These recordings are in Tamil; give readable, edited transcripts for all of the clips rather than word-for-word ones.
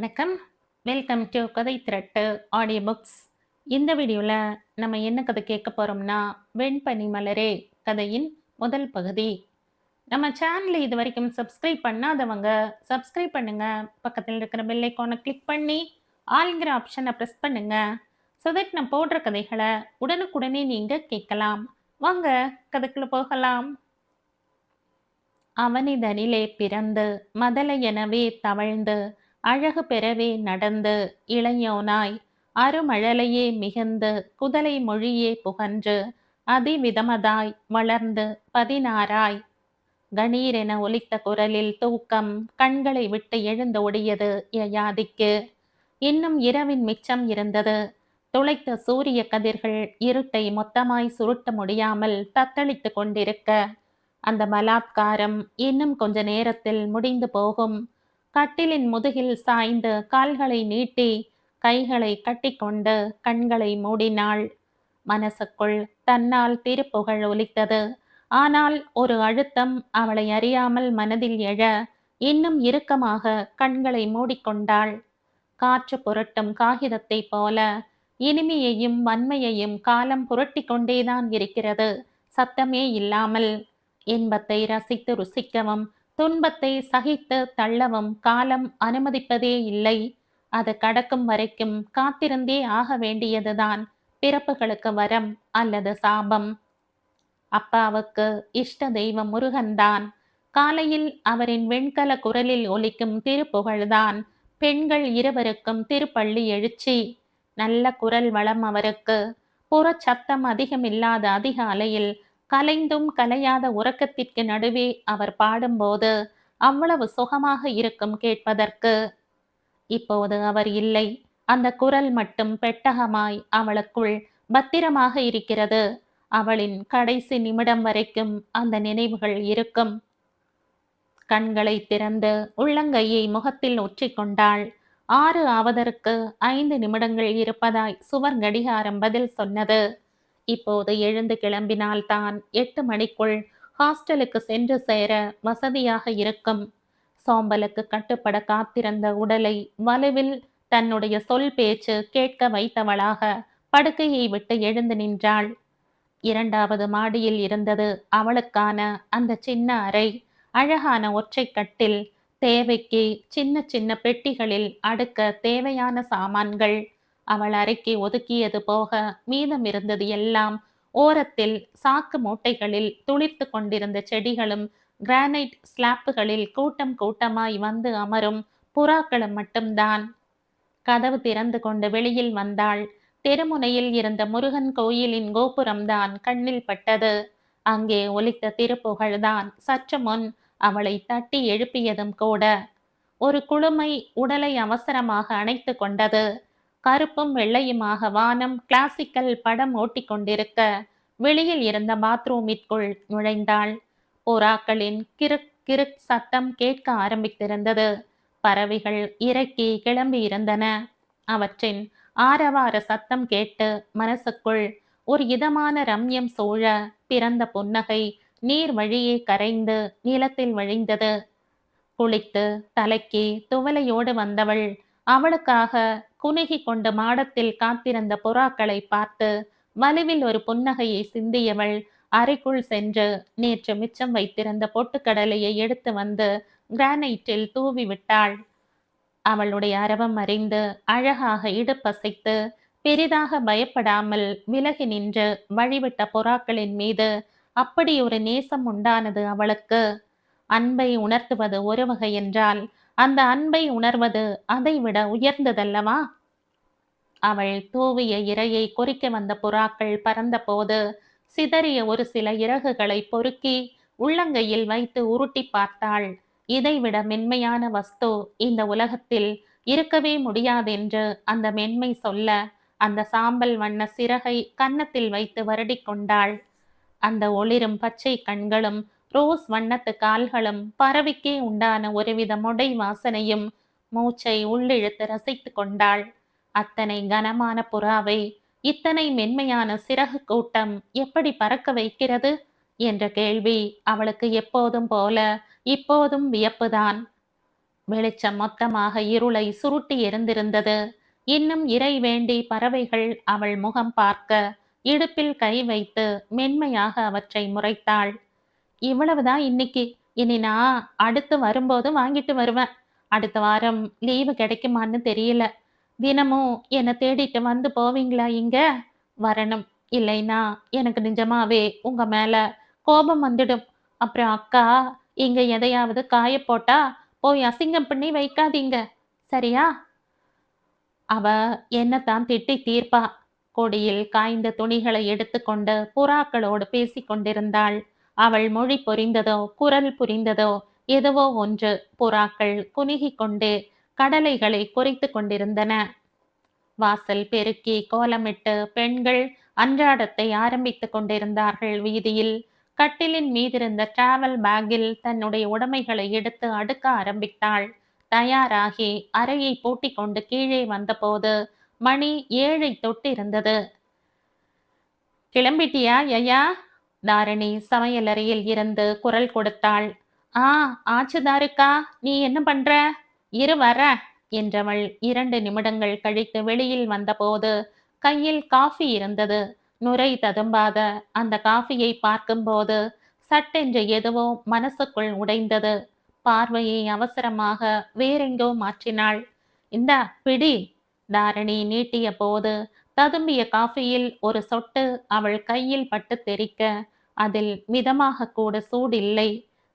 வணக்கம். வெல்கம் டு கதை திரட்டு ஆடியோ புக்ஸ். இந்த வீடியோல நம்ம என்ன கதை கேட்க போறோம்னா, வெண்பனி மலரே கதையின் முதல் பகுதி. நம்ம சேனலை இது வரைக்கும் சப்ஸ்கிரைப் பண்ணாதவங்க சப்ஸ்கிரைப் பண்ணுங்க. பக்கத்தில் இருக்கிற பெல் ஐகானை கிளிக் பண்ணி ஆல்ங்கிற ஆப்ஷனை ப்ரெஸ் பண்ணுங்க. ஸோ தட் நான் போடுற கதைகளை உடனுக்குடனே நீங்க கேட்கலாம். வாங்க கதைக்குள்ள போகலாம். அவனிதனிலே பிறந்து மதலையெனவே தவழ்ந்து அழகு பெறவே நடந்து இளையோனாய் அருமழலையே மிகுந்து குதலை மொழியே புகன்று அதிவிதமதாய் வளர்ந்து 16ஆய் கணீரென ஒலித்த குரலில் தூக்கம் கண்களை விட்டு எழுந்து ஒடியது யயாதிக்கு. இன்னும் இரவின் மிச்சம் இருந்தது. துளைத்த சூரிய கதிர்கள் இருட்டை மொத்தமாய் சுருட்ட முடியாமல் தத்தளித்து கொண்டிருக்க, அந்த பலாத்காரம் இன்னும் கொஞ்ச நேரத்தில் முடிந்து போகும். கட்டிலின் முதுகில் சாய்ந்து கால்களை நீட்டி கைகளை கட்டிக்கொண்டு கண்களை மூடினாள். மனசுக்குள் தன்னால் திருப்புகழ் ஒலித்தது. ஆனால் ஒரு அழுத்தம் அவளை அறியாமல் மனதில் எழ இன்னும் இறுக்கமாக கண்களை மூடிக்கொண்டாள். காற்று புரட்டும் காகிதத்தை போல இனிமையையும் வன்மையையும் காலம் புரட்டி கொண்டேதான் இருக்கிறது, சத்தமே இல்லாமல். இன்பத்தை ரசித்து ருசிக்கவும் துன்பத்தை சகித்து தள்ளவும் காலம் அனுமதிப்பதே இல்லை. அது கடக்கும் வரைக்கும் காத்திருந்தே ஆக வேண்டியதுதான் பிறப்புகளுக்கு வரம் அல்லது சாபம். அப்பாவுக்கு இஷ்ட தெய்வம் முருகன்தான். காலையில் அவரின் வெண்கல குரலில் ஒலிக்கும் திருப்புகழ்தான் பெண்கள் இருவருக்கும் திருப்பள்ளி எழுச்சி. நல்ல குரல் வளம் அவருக்கு. புறச்சத்தம் அதிகமில்லாத அதிகாலையில் கலைந்தும் கலையாத உறக்கத்திற்கு நடுவே அவர் பாடும்போது அவ்வளவு சுகமாக இருக்கும் கேட்பதற்கு. இப்போது அவர் இல்லை. அந்த குரல் மட்டும் பெட்டகமாய் அவளுக்குள் பத்திரமாக இருக்கிறது. அவளின் கடைசி நிமிடம் வரைக்கும் அந்த நினைவுகள் இருக்கும். கண்களை திறந்து உள்ளங்கையை முகத்தில் ஒற்றிக்கொண்டாள். 6 ஆவதற்கு 5 நிமிடங்கள் இருப்பதாய் சுவர் கடிகாரம் பதில் சொன்னது. இப்போது எழுந்து கிளம்பினால்தான் 8 மணிக்குள் ஹாஸ்டலுக்கு சென்று சேர வசதியாக இருக்கும். சோம்பலுக்கு கட்டுப்பட காத்திருந்த உடலை வலுவில் தன்னுடைய சொல் பேச்சு கேட்க வைத்தவளாக படுக்கையை விட்டு எழுந்து நின்றாள். 2வது மாடியில் இருந்தது அவளுக்கான அந்த சின்ன அறை. அழகான ஒற்றை கட்டில், தேவைக்கு சின்ன சின்ன பெட்டிகளில் அடுக்க தேவையான சாமான்கள். அவள் அறைக்கு ஒதுக்கியது போக மீதம் இருந்தது எல்லாம் ஓரத்தில் சாக்கு மூட்டைகளில் துளிர்த்து கொண்டிருந்த செடிகளும் கிரானைட் ஸ்லாப்புகளில் கூட்டம் கூட்டமாய் வந்து அமரும் புறாக்களும் மட்டும்தான். கதவு திறந்து கொண்டு வெளியில் வந்தாள். தெருமுனையில் இருந்த முருகன் கோயிலின் கோபுரம்தான் கண்ணில் பட்டது. அங்கே ஒலித்த திருப்புகழ்தான் சற்று முன் அவளை தட்டி எழுப்பியதும் கூட. ஒரு குளுமை உடலை அவசரமாக அணைத்து கொண்டது. கருப்பும் வெள்ளையுமாக வானம் கிளாசிக்கல் படம் ஓட்டிக்கொண்டிருக்க வெளியில் இருந்த பாத்ரூமிற்குள் நுழைந்தாள். புறாக்களின் கிறுக் கிறுக் சத்தம் கேட்க ஆரம்பித்திருந்தது. பறவைகள் இறக்கி கிளம்பி இருந்தன. அவற்றின் ஆரவார சத்தம் கேட்டு மனசுக்குள் ஒரு இதமான ரம்யம் சூழ பிறந்த புன்னகை நீர் வழியே கரைந்து நிலத்தில் வழிந்தது. குளித்து தலைக்கு துவலையோடு வந்தவள் அவளுக்காக குனுகி கொண்டு மாடத்தில் காத்திருந்த புறாக்களை பார்த்து வலுவில் ஒரு புன்னகையை சிந்தியவள் அறைக்குள் சென்று நேற்று மிச்சம் வைத்திருந்த பொட்டுக்கடலையை எடுத்து வந்து கிரானைட்டில் தூவி விட்டாள். அவளுடைய அரவம் அறிந்து அழகாக இடுப்பசைத்து பெரிதாக பயப்படாமல் விலகி நின்று வழிவிட்ட புறாக்களின் மீது அப்படி ஒரு நேசம் உண்டானது அவளுக்கு. அன்பை உணர்த்துவது ஒரு வகை என்றால் அந்த அன்பை உணர்வது அதைவிட உயர்ந்ததல்லவா? அவள் தூவிய இரையை கொறிக்க வந்த புறாக்கள் பறந்த போது சிதறிய ஒரு சில இறகுகளை பொறுக்கி உள்ளங்கையில் வைத்து உருட்டி பார்த்தாள். இதைவிட மென்மையான வஸ்து இந்த உலகத்தில் இருக்கவே முடியாதென்று அந்த மென்மை சொல்ல அந்த சாம்பல் வண்ண சிறகை கன்னத்தில் வைத்து வருடி கொண்டாள். அந்த ஒளிரும் பச்சை கண்களும் ரோஸ் வண்ணத்து கால்களும் பறவைக்கே உண்டான ஒருவித மொடை வாசனையும் மூச்சை உள்ளிழுத்து ரசித்து கொண்டாள். அத்தனை கனமான புறாவை இத்தனை மென்மையான சிறகு கூட்டம் எப்படி பறக்க வைக்கிறது என்ற கேள்வி அவளுக்கு எப்போதும் போல இப்போதும் வியப்புதான். வெளிச்சம் மொத்தமாக இருளை சுருட்டி எரிந்திருந்தது. இன்னும் இறை வேண்டி பறவைகள் அவள் முகம் பார்க்க இடுப்பில் கை வைத்து மென்மையாக அவற்றை முறைத்தாள். இவ்வளவுதான் இன்னைக்கு. இனி நான் அடுத்து வரும்போது வாங்கிட்டு வருவேன். அடுத்த வாரம் லீவு கிடைக்குமான்னு தெரியல. தினமும் என்ன தேடிட்டு வந்து போவீங்களா இங்க? வரணும். இல்லைன்னா எனக்கு நிஜமாவே உங்க மேல கோபம் வந்துடும். அப்புறம் அக்கா இங்க எதையாவது காய போட்டா போய் அசிங்கம் பண்ணி வைக்காதீங்க. சரியா? அவ என்னத்தான் திட்டி தீர்ப்பா. கொடியில் காய்ந்த துணிகளை எடுத்துக்கொண்டு புறாக்களோடு பேசிக் கொண்டிருந்தாள். அவள் மொழி புரிந்ததோ குரல் புரிந்ததோ எதுவோ ஒன்று. புறாக்கள் குலுகிக் கொண்டே கடலைகளை குறைத்துக் கொண்டிருந்தன. வாசல் பெருக்கி கோலமிட்டு பெண்கள் அன்றாடத்தை ஆரம்பித்துக் கொண்டிருந்தார்கள் வீதியில். கட்டிலின் மீதிருந்த டிராவல் பேக்கில் தன்னுடைய உடைமைகளை எடுத்து அடுக்க ஆரம்பித்தாள். தயாராகி அறையை பூட்டிக் கொண்டு கீழே வந்தபோது மணி 7 தொட்டிருந்தது. கிளம்பிட்டியா யயா? தாரிணி சமையலறையில் இருந்து குரல் கொடுத்தாள். ஆ, ஆச்சுதாருக்கா. நீ என்ன பண்ற? இரு வர என்றவள் 2 நிமிடங்கள் கழித்து வெளியில் வந்தபோது கையில் காஃபி இருந்தது. நுரை ததும்பாத அந்த காஃபியை பார்க்கும்போது சட்டென்று எதுவோ மனசுக்குள் உடைந்தது. பார்வையை அவசரமாக வேறெங்கோ மாற்றினாள். இந்தா பிடி. தாரிணி நீட்டிய போது ததும்பிய காஃபியில் ஒரு சொட்டு அவள் கையில் பட்டு தெறிக்க அதில் மிதமாக கூட சூடில்லை.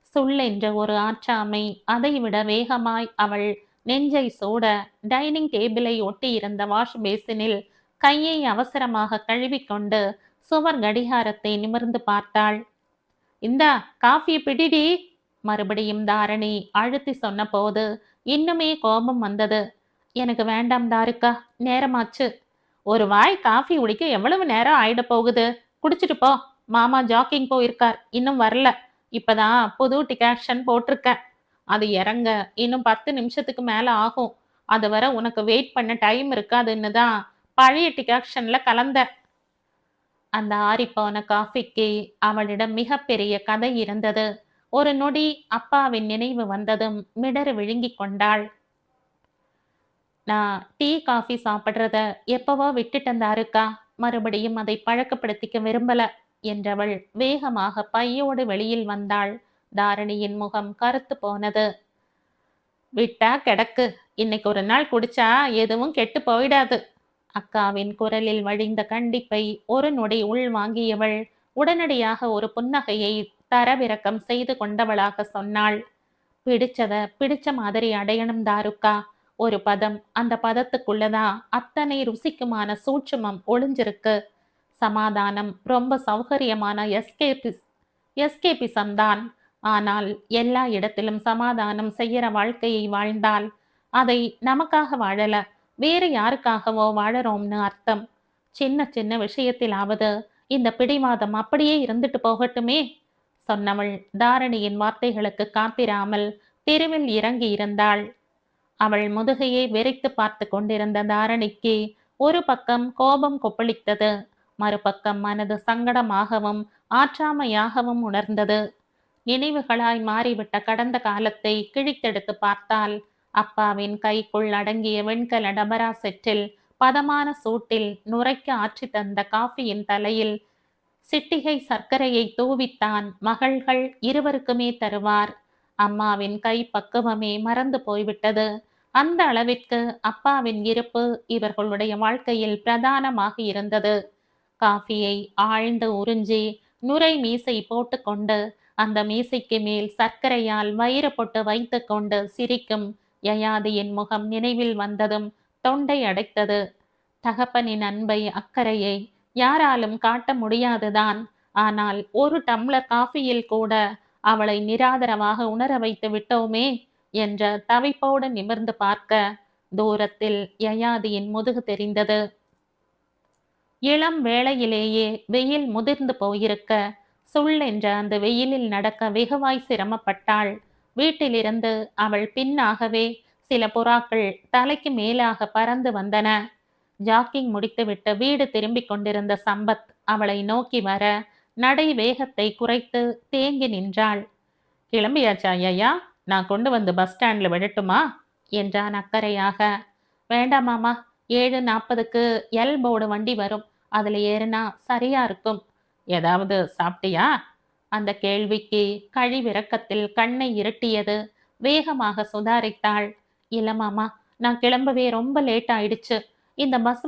சுள்ளென்ற ஒரு ஆற்றாமை அதைவிட வேகமாய் அவள் நெஞ்சை சூட டைனிங் டேபிளை ஒட்டியிருந்த வாஷ் பேசினில் கையை அவசரமாக கழுவிக்கொண்டு சுவர் கடிகாரத்தை நிமிர்ந்து பார்த்தாள். இந்தா காஃபியை பிடிடி. மறுபடியும் தாரணி அழுத்தி சொன்னபோது இன்னுமே கோபம் வந்தது. எனக்கு வேண்டாம் தாருக்கா, நேரமாச்சு. ஒரு வாய் காஃபி குடிக்க எவ்வளவு நேரம் ஆயிட போகுது? குடிச்சிட்டு போ. மாமா ஜாக்கிங் போயிருக்கார், இன்னும் வரல. இப்பதான் புது டிகாக்ஷன் போட்டிருக்கேன். அது இறங்க இன்னும் 10 நிமிஷத்துக்கு மேல ஆகும். அது வரை உனக்கு வெயிட் பண்ண டைம் இருக்காதுன்னு தான் பழைய டிகாக்ஷன்ல கலந்த. அந்த ஆறிப்போன காஃபிக்கு அவளிடம் மிகப்பெரிய கதை இருந்தது. ஒரு நொடி அப்பாவின் நினைவு வந்ததும் மிடறு விழுங்கிக் கொண்டாள். நான் டீ காஃபி சாப்பிட்றத எப்பவோ விட்டுட்டேன் தாருக்கா. மறுபடியும் அதை பழக்கப்படுத்திக்க விரும்பல என்றவள் வேகமாக பையோடு வெளியில் வந்தாள். தாரிணியின் முகம் கருத்து போனது. விட்டா கிடக்கு. இன்னைக்கு ஒரு நாள் குடிச்சா எதுவும் கெட்டு போயிடாது. அக்காவின் குரலில் வழிந்த கண்டிப்பை ஒரு நொடி உள் வாங்கியவள் உடனடியாக ஒரு புன்னகையை தரவிறக்கம் செய்து கொண்டவளாக சொன்னாள். பிடிச்சத பிடிச்ச மாதிரி அடையணும் தாருக்கா. ஒரு பதம், அந்த பதத்துக்குள்ளதான் அத்தனை ருசிக்குமான சூட்சுமம் ஒளிஞ்சிருக்கு. சமாதானம் ரொம்ப சௌகரியமான எஸ்கேபிசம் தான். ஆனால் எல்லா இடத்திலும் சமாதானம் செய்யற வாழ்க்கையை வாழ்ந்தால் அதை நமக்காக வாழல, வேறு யாருக்காகவோ வாழறோம்னு அர்த்தம். சின்ன சின்ன விஷயத்திலாவது இந்த பிடிவாதம் அப்படியே இருந்துட்டு போகட்டுமே. சொன்னவள் தாரணியின் வார்த்தைகளுக்கு காத்திராமல் தெருவில் இறங்கி இருந்தாள். அவள் முதுகையை வெறித்து பார்த்து கொண்டிருந்த தாரணிக்கு ஒரு பக்கம் கோபம் கொப்பளித்தது, மறுபக்கம் மனது சங்கடமாகவும் ஆற்றாமையாகவும் உணர்ந்தது. நினைவுகளாய் மாறிவிட்ட கடந்த காலத்தை கிழித்தெடுத்து பார்த்தால் அப்பாவின் கைக்குள் அடங்கிய வெண்கல டபரா செட்டில் பதமான சூட்டில் நுரைக்க ஆற்றி தந்த காஃபியின் தலையில் சிட்டிகை சர்க்கரையை தூவித்தான் மகள்கள் இருவருக்குமே தருவார். அம்மாவின் கை பக்குவமே மறந்து போய்விட்டது. அந்த அளவிற்கு அப்பாவின் இருப்பு இவர்களுடைய வாழ்க்கையில் பிரதானமாக இருந்தது. காஃபியை ஆழ்ந்து உறிஞ்சி நுரை மீசை போட்டுக்கொண்டு அந்த மீசைக்கு மேல் சர்க்கரையால் வயிறு பொட்டு வைத்து கொண்டு சிரிக்கும் யயாதியின் முகம் நினைவில் வந்ததும் தொண்டை அடைத்தது. தகப்பனின் அன்பை அக்கறையை யாராலும் காட்ட முடியாதுதான். ஆனால் ஒரு டம்ளர் காஃபியில் கூட அவளை நிராதரவாக உணர வைத்து விட்டோமே என்ற தவிப்போடு நிமிர்ந்து பார்க்க தூரத்தில் யயாதியின் முதுகு தெரிந்தது. இளம் வேளையிலேயே வெயில் முதிர்ந்து போயிருக்க சுள் என்ற அந்த வெயிலில் நடக்க வெகுவாய் சிரமப்பட்டாள். வீட்டிலிருந்து அவள் பின்னாகவே சில புறாக்கள் தலைக்கு மேலாக பறந்து வந்தன. ஜாக்கிங் முடித்துவிட்டு வீடு திரும்பிக் கொண்டிருந்த சம்பத் அவளை நோக்கி வர நடை வேகத்தை குறைத்து தேங்கி நின்றாள். கிளம்பியாச்சா ஐயா? நான் கொண்டு வந்து பஸ் ஸ்டாண்ட்ல விடட்டுமா என்றான் அக்கறையாக. வேண்டாம் மாமா, 7:40க்கு எல் போர்டு வண்டி வரும், அதுல ஏறுனா சரியா இருக்கும். ஏதாவது சாப்பிட்டியா? அந்த கேள்விக்கு கழிவிரக்கத்தில் கண்ணை இருட்டியது. வேகமாக சுதாரித்தாள். இல்ல மாமா, நான் கிளம்பவே ரொம்ப லேட் ஆயிடுச்சு. இந்த பஸ்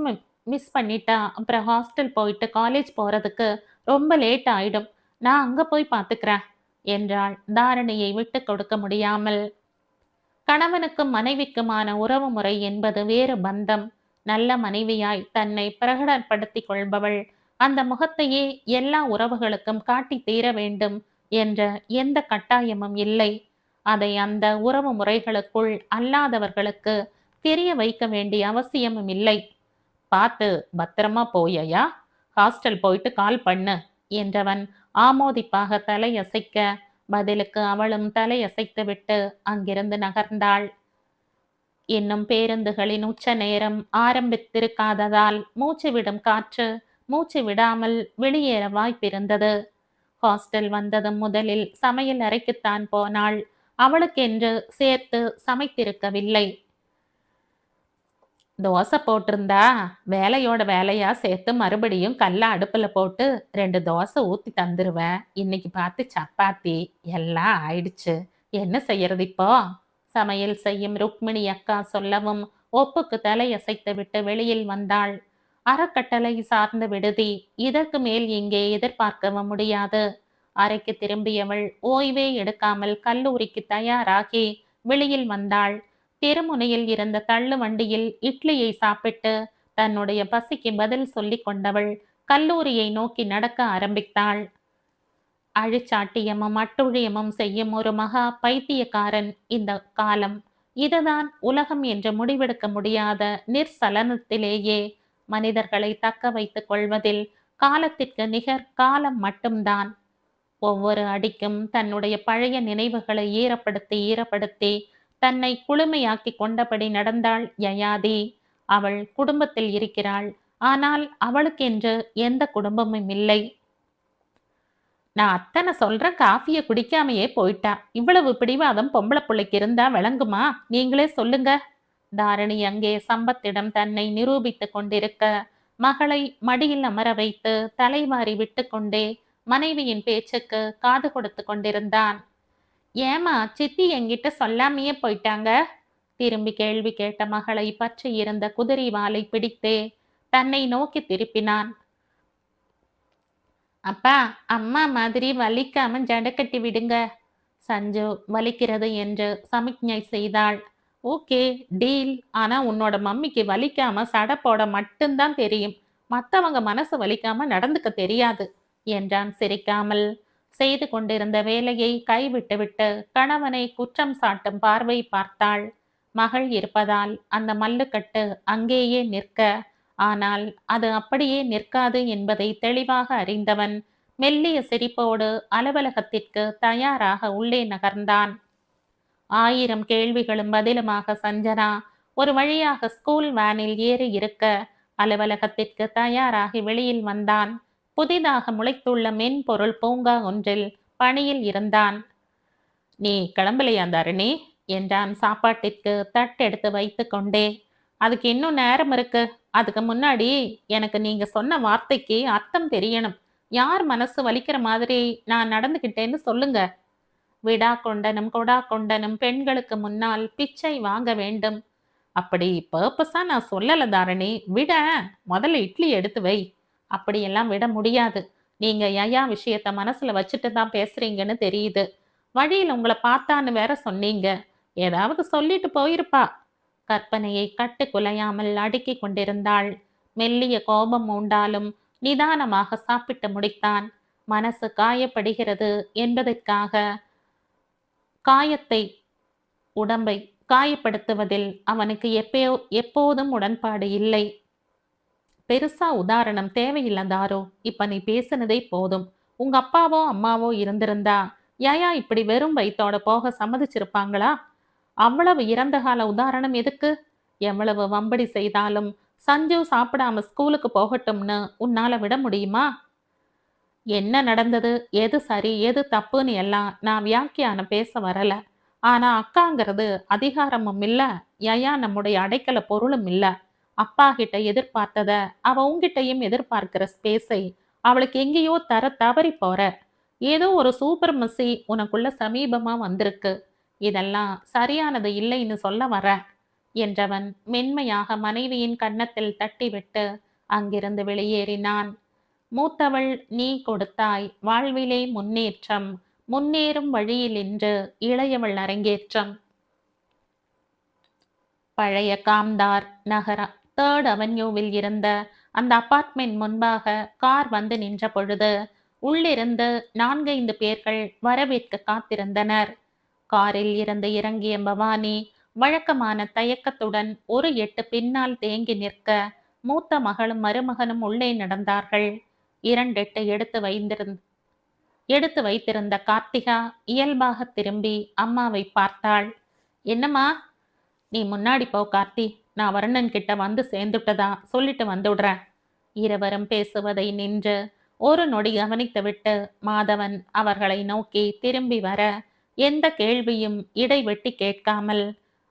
மிஸ் பண்ணிட்டா அப்புறம் ஹாஸ்டல் போயிட்டு காலேஜ் போறதுக்கு ரொம்ப லேட் ஆயிடும். நான் அங்க போய் பார்த்துக்கிறேன் என்றாள் தாரணியை விட்டு கொடுக்க முடியாமல். கணவனுக்கும் மனைவிக்குமான உறவு முறை என்பது வேறு பந்தம். நல்ல மனைவியாய் தன்னை பிரகடனப்படுத்திக் கொள்பவள் அந்த முகத்தையே எல்லா உறவுகளுக்கும் காட்டி தீர வேண்டும் என்ற எந்த கட்டாயமும் இல்லை. அதை அந்த உறவு முறைகளுக்குள் அல்லாதவர்களுக்கு தெரிய வைக்க வேண்டிய அவசியமும் இல்லை. பார்த்து பத்திரமா போயையா, ஹாஸ்டல் போயிட்டு கால் பண்ணு என்றவன் ஆமோதிப்பாக தலையசைக்க பதிலுக்கு அவளும் தலையசைத்துவிட்டு அங்கிருந்து நகர்ந்தாள். இன்னும் பேருந்துகளின் உச்ச நேரம் ஆரம்பித்திருக்காததால் மூச்சு விடும் காற்று மூச்சு விடாமல் வெளியேற வாய்ப்பிருந்தது. ஹாஸ்டல் வந்ததும் முதலில் சமையல் அறைக்குத்தான் போனாள். அவளுக்கென்று சேர்த்து சமைத்திருக்கவில்லை. தோசை போட்டிருந்தா வேலையோட வேலையா சேர்த்து மறுபடியும் கல்ல அடுப்புல போட்டு 2 தோசை ஊத்தி தந்துருவேன். இன்னைக்கு பார்த்து சப்பாத்தி எல்லாம் ஆயிடுச்சு. என்ன செய்யறது இப்போ? சமையல் செய்யும் ருக்மிணி அக்கா சொல்லவும் ஒப்புக்கு தலையசைத்து விட்டு வெளியில் வந்தாள். அறக்கட்டளை சார்ந்த விடுதி, இதற்கு மேல் இங்கே எதிர்பார்க்கவும் முடியாது. அறைக்கு திரும்பியவள் ஓய்வே எடுக்காமல் கல்லூரிக்கு தயாராகி வெளியில் வந்தாள். தெருமுனையில் இருந்த தள்ளு வண்டியில் இட்லியை சாப்பிட்டு தன்னுடைய பசிக்கு பதில் சொல்லிக் கொண்டவள் கல்லூரியை நோக்கி நடக்க ஆரம்பித்தாள். அழிச்சாட்டியமும் அட்டுழியமும் செய்யும் ஒரு மகா பைத்தியக்காரன் இந்த காலம். இதுதான் உலகம் என்று முடிவெடுக்க முடியாத நிர்சலனத்திலேயே மனிதர்களை தக்க வைத்துக் கொள்வதில் காலத்திற்கு நிகர் காலம் மட்டும்தான். ஒவ்வொரு அடிக்கும் தன்னுடைய பழைய நினைவுகளை ஈரப்படுத்தி தன்னை குளுமையாக்கி கொண்டபடி நடந்தாள் யயாதி. அவள் குடும்பத்தில் இருக்கிறாள். ஆனால் அவளுக்கென்று எந்த குடும்பமும் இல்லை. நான் அத்தனை சொல்றேன், காஃபியை குடிக்காமையே போயிட்டா. இவ்வளவு பிடிவாதம் பொம்பளை பிள்ளைக்கு இருந்தா விளங்குமா? நீங்களே சொல்லுங்க. தாரணி அங்கே சம்பத்திடம் தன்னை நிரூபித்துக் கொண்டிருக்க மகளை மடியில் அமர வைத்து தலைவாரி விட்டு கொண்டே மனைவியின் பேச்சுக்கு காது கொடுத்து கொண்டிருந்தான். ஏமா சித்தி என்கிட்ட சொல்லாமையே போயிட்டாங்க? திரும்பி கேள்வி கேட்ட மகளை பற்றி இருந்த குதிரை வாலை பிடித்தே தன்னை நோக்கி திருப்பினான். அப்பா, அம்மா மாதிரி வலிக்காம ஜடக்கட்டி விடுங்க. சஞ்சு வலிக்கிறது என்று சமிக்ஞை செய்தாள். Okay, deal. ஆனா உன்னோட மம்மிக்கு வலிக்காம சடை போட மட்டும்தான் தெரியும். மத்தவங்க மனசு வலிக்காம நடந்துக்க தெரியாது என்றான் சிரிக்காமல். செய்து கொண்டிருந்த வேலையை கைவிட்டுவிட்டு கணவனை குற்றம் சாட்டும் பார்வை பார்த்தாள். மகள் இருப்பதால் அந்த மல்லுக்கட்டு அங்கேயே நிற்க, ஆனால் அது அப்படியே நிற்காது என்பதை தெளிவாக அறிந்தவன் மெல்லிய சிரிப்போடு அலுவலகத்திற்கு தயாராக உள்ளே நகர்ந்தான். 1000 கேள்விகளும் பதிலுமாக சஞ்சனா ஒரு வழியாக ஸ்கூல் வேனில் ஏறி இருக்க அலுவலகத்திற்கு தயாராகி வெளியில் வந்தான். புதிதாக முளைத்துள்ள மென்பொருள் பூங்கா ஒன்றில் பணியில் இருந்தான். நீ கிளம்பலையா தரணி என்றான் சாப்பாட்டிற்கு தட்டெடுத்து வைத்து கொண்டே. அதுக்கு இன்னும் நேரம் இருக்கு. அதுக்கு முன்னாடி எனக்கு நீங்க சொன்ன வார்த்தைக்கு அர்த்தம் தெரியணும். யார் மனசு வலிக்கிற மாதிரி நான் நடந்துகிட்டேன்னு சொல்லுங்க. விடா கொண்டனும் கொடா கொண்டனும் பெண்களுக்கு முன்னால் பிச்சை வாங்க வேண்டும். அப்படி பர்பஸா நான் சொல்லல தாரணி. விட, முதல்ல இட்லி எடுத்து வை. அப்படியெல்லாம் விட முடியாது. நீங்க யயா விஷயத்த மனசுல வச்சுட்டு தான் பேசுறீங்கன்னு தெரியுது. வழியில் உங்களை பார்த்தான்னு வேற சொன்னீங்க. ஏதாவது சொல்லிட்டு போயிருப்பா. கற்பனையை கட்டு குலையாமல் அடுக்கி கொண்டிருந்தாள். மெல்லிய கோபம் உண்டாலும் நிதானமாக சாப்பிட்டு முடித்தான். மனசு காயப்படுகிறது என்பதற்காக காயத்தை உடம்பை காயப்படுத்துவதில் அவனுக்கு எப்போதும் உடன்பாடு இல்லை. பெருசா உதாரணம் தேவையில்லை தாரோ. இப்ப நீ பேசுனதே போதும். உங்க அப்பாவோ அம்மாவோ இருந்திருந்தா யயா இப்படி வெறும் வயித்தோட போக சம்மதிச்சிருப்பாங்களா? அவ்வளவு இறந்த கால உதாரணம் எதுக்கு? எவ்வளவு வம்படி செய்தாலும் சஞ்சு சாப்பிடாம ஸ்கூலுக்கு போகட்டும்னு உன்னால விட முடியுமா? என்ன நடந்தது, எது சரி எது தப்புன்னு எல்லாம் நான் வியாக்கியானம் பேச வரல. ஆனா அக்காங்கிறது அதிகாரமும் இல்ல, யயா நம்முடைய அடைக்கல பொருளும் இல்ல. அப்பா கிட்ட எதிர்பார்த்தத அவ உன்கிட்டயும் எதிர்பார்க்கிற ஸ்பேஸை அவளுக்கு எங்கேயோ தர தவறி போற. ஏதோ ஒரு சூப்பர்மசி உனக்குள்ள சமீபமா வந்திருக்கு. இதெல்லாம் சரியானது இல்லைன்னு சொல்ல வரேன் என்றவன் மென்மையாக மனைவியின் கன்னத்தில் தட்டிவிட்டு அங்கிருந்து வெளியேறினான். மூத்தவள் நீ கொடுத்தாய் வாழ்விலே முன்னேற்றம், முன்னேறும் வழியில் இன்று இளையவள் அரங்கேற்றம். பழைய காம்தார் நகர 3rd அவென்யூவில் இருந்த அந்த அபார்ட்மெண்ட் முன்பாக கார் வந்து நின்ற பொழுது உள்ளிருந்து 4-5 பேர்கள் வரவேற்க காத்திருந்தனர். காரில் இருந்து இறங்கிய பவானி வழக்கமான தயக்கத்துடன் ஒரு எட்டு பின்னால் தேங்கி நிற்க மூத்த மகளும் மருமகனும் உள்ளே நடந்தார்கள். 2 எட்டு எடுத்து வைத்திருந்த கார்த்திகா இயல்பாக திரும்பி அம்மாவை பார்த்தாள். என்னம்மா? நீ முன்னாடி போ கார்த்தி, நான் வருணன் கிட்ட வந்து சேர்ந்துட்டதா சொல்லிட்டு வந்துடுறேன். இருவரும் பேசுவதை நின்று ஒரு நொடி கவனித்துவிட்டு மாதவன் அவர்களை நோக்கி திரும்பி வர எந்த கேள்வியும் இடைவெட்டி கேட்காமல்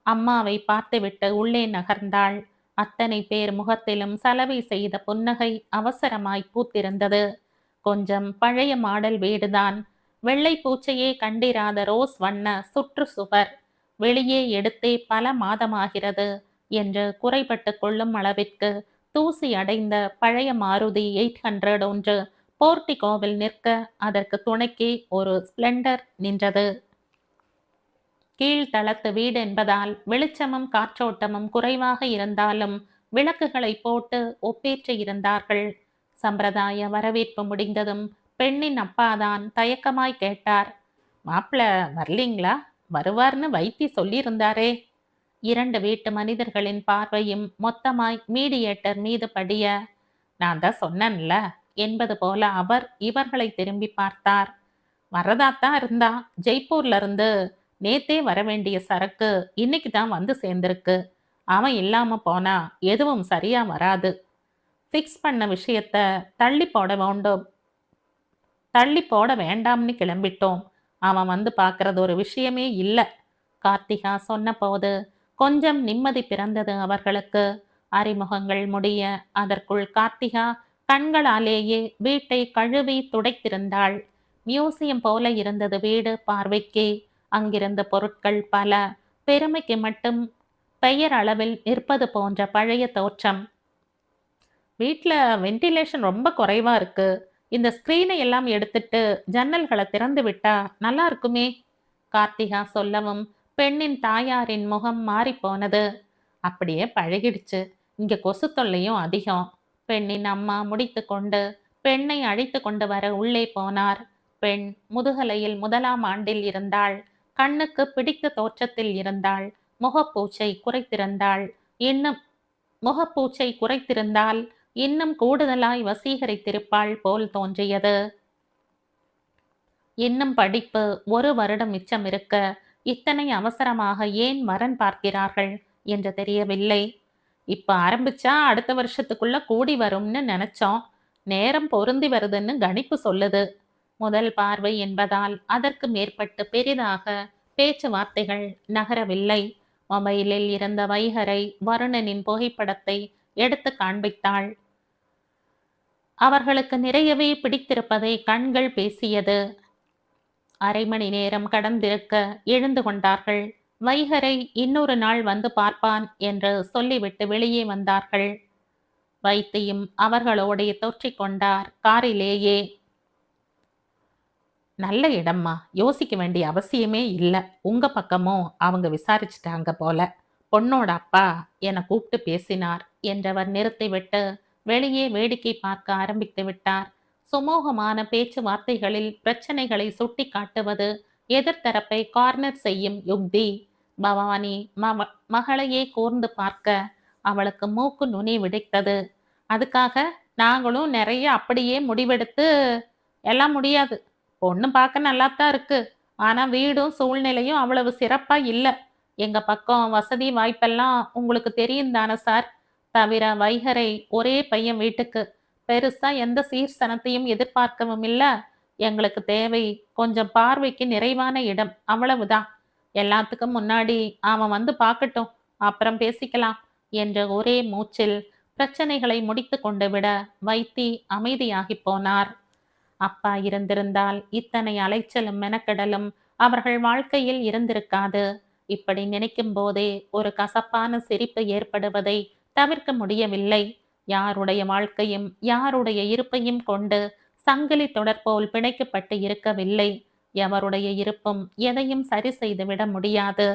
அம்மாவை பார்த்துவிட்டு உள்ளே நகர்ந்தாள். அத்தனை பேர் முகத்திலும் சலவை செய்த புன்னகை அவசரமாய் பூத்திருந்தது. கொஞ்சம் பழைய மாடல் வீடுதான். வெள்ளை பூச்சையே கண்டிராத ரோஸ் வண்ண சுற்று சுவர். வெளியே எடுத்தே பல மாதமாகிறது என்று குறைபட்டு கொள்ளும் அளவிற்கு தூசி அடைந்த பழைய மாருதி 800 ஒன்று போர்ட்டிகோவில் நிற்க அதற்கு துணைக்கே ஒரு ஸ்பிளெண்டர் நின்றது. கீழ்த்தளத்து வீடு என்பதால் வெளிச்சமும் காற்றோட்டமும் குறைவாக இருந்தாலும் விளக்குகளை போட்டு ஒப்பேற்றி இருந்தார்கள். சம்பிரதாய வரவேற்பு முடிந்ததும் பெண்ணின் அப்பாதான் தயக்கமாய் கேட்டார். மாப்பிள வரலீங்களா? வருவார்னு வைத்தி சொல்லியிருந்தாரே. 2 வீட்டு மனிதர்களின் பார்வையும் மொத்தமாய் மீடியேட்டர் மீது படிய, நான் தான் சொன்னேன்ல என்பது போல அவர் இவர்களை திரும்பி பார்த்தார். வரதாத்தான் இருந்தா. ஜெய்ப்பூர்ல இருந்து நேத்தே வரவேண்டிய சரக்கு இன்னைக்கு தான் வந்து சேர்ந்திருக்கு. அவன் இல்லாம போனா எதுவும் சரியா வராது. ஃபிக்ஸ் பண்ண விஷயத்த தள்ளி போட வேண்டாம்னு கிளம்பிட்டோம். அவன் வந்து பார்க்கறது ஒரு விஷயமே இல்லை. கார்த்திகா சொன்னபோது கொஞ்சம் நிம்மதி பிறந்தது அவர்களுக்கு. அறிமுகங்கள் முடிய அதற்குள் கார்த்திகா கண்களாலேயே வீட்டை கழுவி துடைத்திருந்தாள். மியூசியம் போல இருந்தது வீடு பார்வைக்கு. அங்கிருந்த பொருட்கள் பல. பெருமைக்கு மட்டும் பெயர் அளவில் நிற்பது போன்ற பழைய தோற்றம். வீட்டில் வென்டிலேஷன் ரொம்ப குறைவா இருக்கு. இந்த ஸ்கிரீனை எல்லாம் எடுத்துட்டு ஜன்னல்களை திறந்து விட்டா நல்லா இருக்குமே. கார்த்திகா சொல்லவும் பெண்ணின் தாயாரின் முகம் மாறிப்போனது. அப்படியே பழகிடுச்சு. இங்க கொசு தொல்லையும் அதிகம். பெண்ணின் அம்மா முடித்து கொண்டு பெண்ணை அழைத்து கொண்டு வர உள்ளே போனார். பெண் முதுகலையில் 1ஆம் ஆண்டில் இருந்தாள். கண்ணுக்கு பிடித்த தோற்றத்தில் இருந்தாள். முகப்பூச்சை குறைத்திருந்தாள். இன்னும் முகப்பூச்சை குறைத்திருந்தால் இன்னும் கூடுதலாய் வசீகரித்திருப்பாள் போல் தோன்றியது. இன்னும் படிப்பு 1 வருடம் மிச்சம் இருக்க இத்தனை அவசரமாக ஏன் வரன் பார்க்கிறார்கள் என்று தெரியவில்லை. இப்ப ஆரம்பிச்சா அடுத்த வருஷத்துக்குள்ள கூடி வரும்னு நினைச்சோம். நேரம் பொருந்தி வருதுன்னு கணிப்பு சொல்லுது. முதல் பார்வை என்பதால் அதற்கு மேற்பட்டு பெரிதாக பேச்சுவார்த்தைகள் நகரவில்லை. மொபைலில் இருந்த வைகரை வருணனின் புகைப்படத்தை எடுத்து காண்பித்தாள். அவர்களுக்கு நிறையவே பிடித்திருப்பதை கண்கள் பேசியது. அரை மணி நேரம் கடந்திருக்க எழுந்து கொண்டார்கள். வைகரை இன்னொரு நாள் வந்து பார்ப்பான் என்று சொல்லிவிட்டு வெளியே வந்தார்கள். வைத்தியும் அவர்களோடைய தொற்றிக் கொண்டார் காரிலேயே. நல்ல இடம்மா, யோசிக்க வேண்டிய அவசியமே இல்லை. உங்க பக்கமும் அவங்க விசாரிச்சிட்டாங்க போல. பொண்ணோட அப்பா என கூப்பிட்டு பேசினார் என்றவர் நிறுத்திவிட்டு வெளியே வேடிக்கை பார்க்க ஆரம்பித்து விட்டார். சுமூகமான பேச்சுவார்த்தைகளில் பிரச்சனைகளை சுட்டி காட்டுவது எதிர்த்தரப்பை கார்னர் செய்யும் யுக்தி. பவானி மகளையே கூர்ந்து பார்க்க அவளுக்கு மூக்கு நுனி விடைத்தது. அதுக்காக நாங்களும் நிறைய அப்படியே முடிவெடுத்து எல்லாம் முடியாது. பொண்ணு பார்க்க நல்லாத்தான் இருக்கு. ஆனா வீடும் சூழ்நிலையும் அவ்வளவு சிறப்பா இல்லை. எங்க பக்கம் வசதி வாய்ப்பெல்லாம் உங்களுக்கு தெரியும் தானே சார். தவிர வைகரை ஒரே பையன் வீட்டுக்கு. பெருசா எந்த சீர்சனத்தையும் எதிர்பார்க்கவும் இல்லை. எங்களுக்கு தேவை கொஞ்சம் பார்வைக்கு நிறைவான இடம், அவ்வளவுதான். எல்லாத்துக்கும் முன்னாடி அவன் வந்து பார்க்கட்டும், அப்புறம் பேசிக்கலாம் என்ற ஒரே மூச்சில் பிரச்சனைகளை முடித்து கொண்டு விட வைத்தி அமைதியாகிப் போனார். அப்பா இருந்திருந்தால் இத்தனை அலைச்சலும் மெனக்கெடலும் அவர்கள் வாழ்க்கையில் இருந்திருக்காது. இப்படி நினைக்கும் போதே ஒரு கசப்பான சிரிப்பு ஏற்படுவதை தவிர்க்க முடியவில்லை. யாருடைய வாழ்க்கையும் யாருடைய இருப்பையும் கொண்டு சங்கிலி தொடர் போல் பிணைக்கப்பட்டு இருக்கவில்லை. எவருடைய இருப்பும் எதையும் சரி செய்துவிட முடியாது.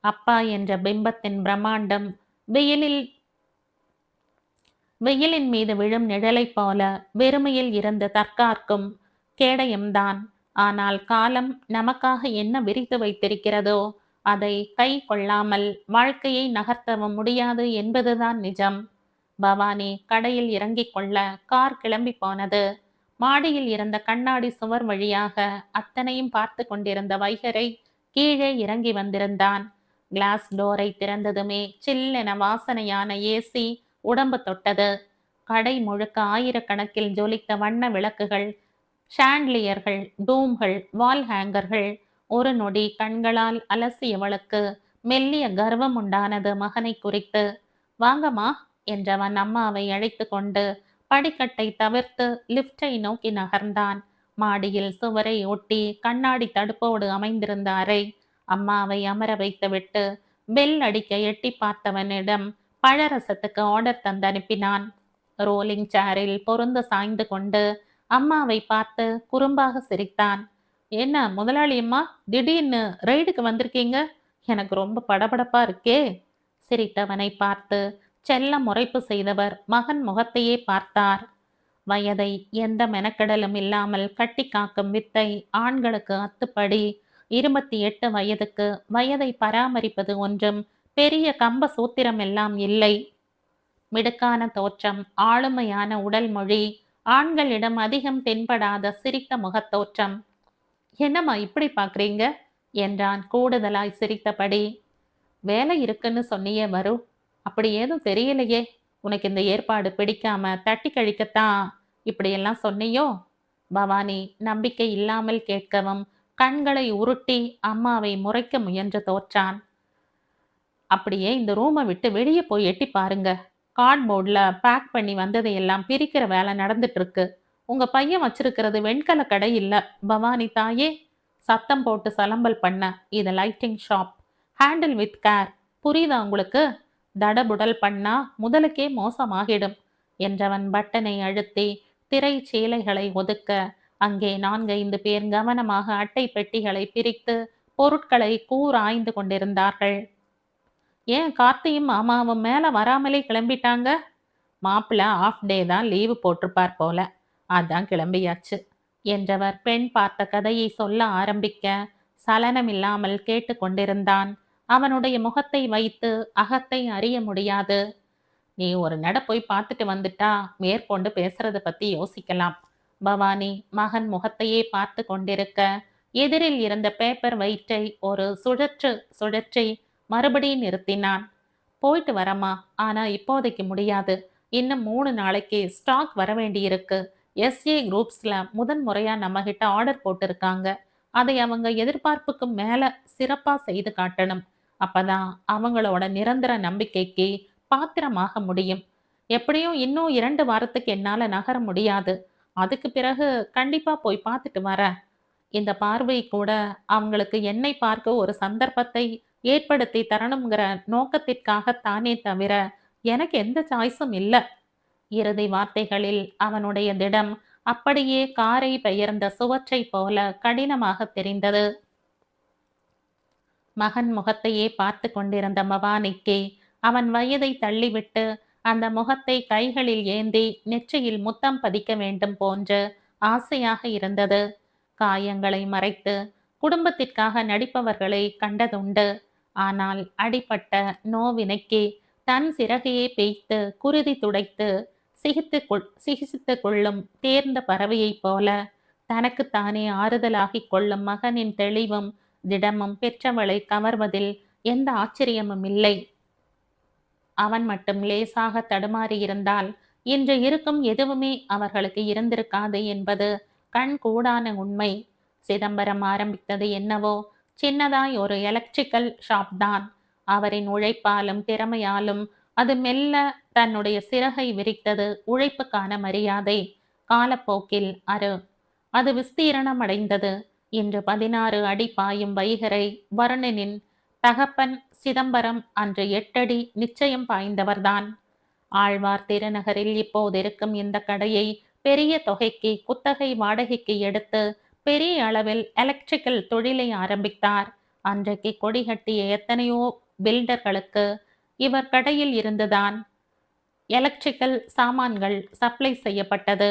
அப்பா என்ற பிம்பத்தின் பிரம்மாண்டம் வெயிலில் வெயிலின் மீது விழும் நிழலைப் போல வெறுமையில் இருந்து தற்காக்கும் கேடயம்தான். ஆனால் காலம் நமக்காக என்ன விரித்து வைத்திருக்கிறதோ அதை கை கொள்ளாமல் வாழ்க்கையை நகர்த்தவும் முடியாது என்பதுதான் நிஜம். பவானி கடையில் இறங்கிக் கொள்ள கார் கிளம்பி போனது. மாடியில் இருந்த கண்ணாடி சுவர் வழியாக அத்தனையும் பார்த்து கொண்டிருந்த வைகரை கீழே இறங்கி வந்திருந்தான். கிளாஸ் டோரை திறந்ததுமே சில்லென வாசனையான ஏசி உடம்பு தொட்டது. கடை முழுக்க ஆயிரக்கணக்கில் ஜொலித்த வண்ண விளக்குகள், ஷாண்ட்லியர்கள், டூம்கள், வால் ஹேங்கர்கள். ஒரு நொடி கண்களால் அலசியவளுக்கு மெல்லிய கர்வம் உண்டானது மகனை குறித்து. வாங்கம்மா என்றவன் அம்மாவை அழைத்து கொண்டு படிக்கட்டை தவிர்த்து லிப்டை நோக்கி நகர்ந்தான். மாடியில் சுவரை ஒட்டி கண்ணாடி தடுப்போடு அமைந்திருந்த அறை. அம்மாவை அமர வைத்துவிட்டு பெல் அடிக்க எட்டி பார்த்தவனிடம் பழரசத்துக்கு ஆர்டர் தந்து அனுப்பினான். ரோலிங் சேரில் பொருந்த சாய்ந்து கொண்டு அம்மாவை பார்த்து குறும்பாக சிரித்தான். என்ன முதலாளி அம்மா, திடீர்னு ரைடுக்கு வந்திருக்கீங்க? எனக்கு ரொம்ப படபடப்பா இருக்கே. சிரித்தவனை பார்த்து செல்ல முறைப்பு செய்தவர் மகன் முகத்தையே பார்த்தார். வயதை எந்த மெனக்கெடலும் இல்லாமல் கட்டி காக்கும் வித்தை ஆண்களுக்கு அத்துப்படி. 28 வயதுக்கு வயதை பராமரிப்பது ஒன்றும் பெரிய கம்ப சூத்திரம் எல்லாம் இல்லை. மிடுக்கான தோற்றம், ஆளுமையான உடல் மொழி, ஆண்களிடம் அதிகம் தென்படாத சிரித்த முகத்தோற்றம். என்னம்மா இப்படி பார்க்குறீங்க என்றான் கூடுதலாய் சிரித்தபடி. வேலை இருக்குன்னு சொன்னியே வரு, அப்படி ஏதும் தெரியலையே. உனக்கு இந்த ஏற்பாடு பிடிக்காம தட்டி கழிக்கத்தான் இப்படியெல்லாம் சொன்னியோ? பவானி நம்பிக்கை இல்லாமல் கேட்கவும் கண்களை உருட்டி அம்மாவை முறைக்க முயன்று தோற்றான். அப்படியே இந்த ரூமை விட்டு வெளியே போய் எட்டி பாருங்க. கார்ட்போர்டில் பேக் பண்ணி வந்ததையெல்லாம் பிரிக்கிற வேலை நடந்துட்டு இருக்கு. உங்க பையன் வச்சிருக்கிறது வெண்கல கடை இல்லை பவானி தாயே. சத்தம் போட்டு சலம்பல் பண்ண. இது lighting shop. Handle with care. புரியுதா உங்களுக்கு? தடபுடல் பண்ணா முதலுக்கே மோசமாகிடும் என்றவன் பட்டனை அழுத்தி திரை சீலைகளை ஒதுக்க அங்கே 4-5 பேர் கவனமாக அட்டை பெட்டிகளை பிரித்து பொருட்களை கூராய்ந்து கொண்டிருந்தார்கள். ஏன் கார்த்தியும் மாமாவும் மேல வராமலே கிளம்பிட்டாங்க? மாப்பிள்ள ஆஃப் டே தான் லீவு போட்டிருப்பார் போல, அதான் கிளம்பியாச்சு என்றவர் பெண் பார்த்த கதையை சொல்ல ஆரம்பிக்க சலனமில்லாமல் கேட்டு கொண்டிருந்தான். அவனுடைய முகத்தை வைத்து அகத்தை அறிய முடியாது. நீ ஒரு நட போய் பார்த்துட்டு வந்துட்டா மேற்கொண்டு பேசுறத பத்தி யோசிக்கலாம். பவானி மகன் முகத்தையே பார்த்து கொண்டிருக்க எதிரில் இருந்த பேப்பர் வெயிட்டை ஒரு சுழற்றி மறுபடியும் நிறுத்தினான். போயிட்டு வரமா, ஆனா இப்போதைக்கு முடியாது. இன்னும் 3 நாளைக்கு ஸ்டாக் வர வேண்டியிருக்கு. எஸ்ஏ குரூப்ஸ்ல முதன் முறையா நம்ம கிட்ட ஆர்டர் போட்டிருக்காங்க. அதை அவங்க எதிர்பார்ப்புக்கு மேல சிறப்பா செய்து காட்டணும். அப்பதான் அவங்களோட நிரந்தர நம்பிக்கைக்கு பாத்திரமாக முடியும். எப்படியும் இன்னும் 2 வாரத்துக்கு என்னால நகர முடியாது. அதுக்கு பிறகு கண்டிப்பா போய் பார்த்துட்டு வரேன். இந்த பார்வை கூட அவங்களுக்கு என்னை பார்க்க ஒரு சந்தர்ப்பத்தை ஏற்படுத்தி தரணுங்கிற நோக்கத்திற்காகத்தானே தவிர எனக்கு எந்த சாய்ஸும் இல்லை. இறுதி வார்த்தைகளில் அவனுடைய திடம் அப்படியே காரை பெயர்ந்த சுவற்றை போல கடினமாக தெரிந்தது. மகன் முகத்தையே பார்த்து கொண்டிருந்த பவானிக்கு அவன் வயதை தள்ளிவிட்டு அந்த முகத்தை கைகளில் ஏந்தி நெற்றியில் முத்தம் பதிக்க வேண்டும் போன்று ஆசையாக இருந்தது. காயங்களை மறைத்து குடும்பத்திற்காக நடிப்பவர்களை கண்டதுண்டு. ஆனால் அடிப்பட்ட நோவினைக்கு தன் சிறகையே பேய்த்து குருதி துடைத்து சிகிச்சித்து கொள்ளும் தேர்ந்த பறவையைப் போல தனக்குத்தானே ஆறுதலாகிக் கொள்ளும் மகனின் தெளிவும் திடமும் பெற்றவளை கவர்வதில் எந்த ஆச்சரியமும் இல்லை. அவன் மட்டும் லேசாக தடுமாறியிருந்தால் இன்று இருக்கும் எதுவுமே அவர்களுக்கு இருந்திருக்காது என்பது கண் கூடான உண்மை. சிதம்பரம் ஆரம்பித்தது என்னவோ சின்னதாய் ஒரு எலக்ட்ரிக்கல் ஷாப் தான். அவரின் உழைப்பாலும் திறமையாலும் அது மெல்ல தன்னுடைய சிறகை விரித்தது. உழைப்புக்கான மரியாதை. காலப்போக்கில் அது விஸ்தீரணம் அடைந்தது. இன்று 16 அடி பாயும் வைகரை. வருணனின் தகப்பன் சிதம்பரம் அன்று 8 அடி நிச்சயம் பாய்ந்தவர்தான். ஆழ்வார் திருநகரில் இப்போதிருக்கும் இந்த கடையை பெரிய தொகைக்கு குத்தகை வாடகைக்கு எடுத்து பெரிய அளவில் எலக்ட்ரிக்கல் தொழிலை ஆரம்பித்தார். அன்றைக்கு கொடிகட்டிய எத்தனையோ பில்டர்களுக்கு இவர் கடையில் இருந்துதான் எலக்ட்ரிக்கல் சாமான்கள் சப்ளை செய்யப்பட்டது.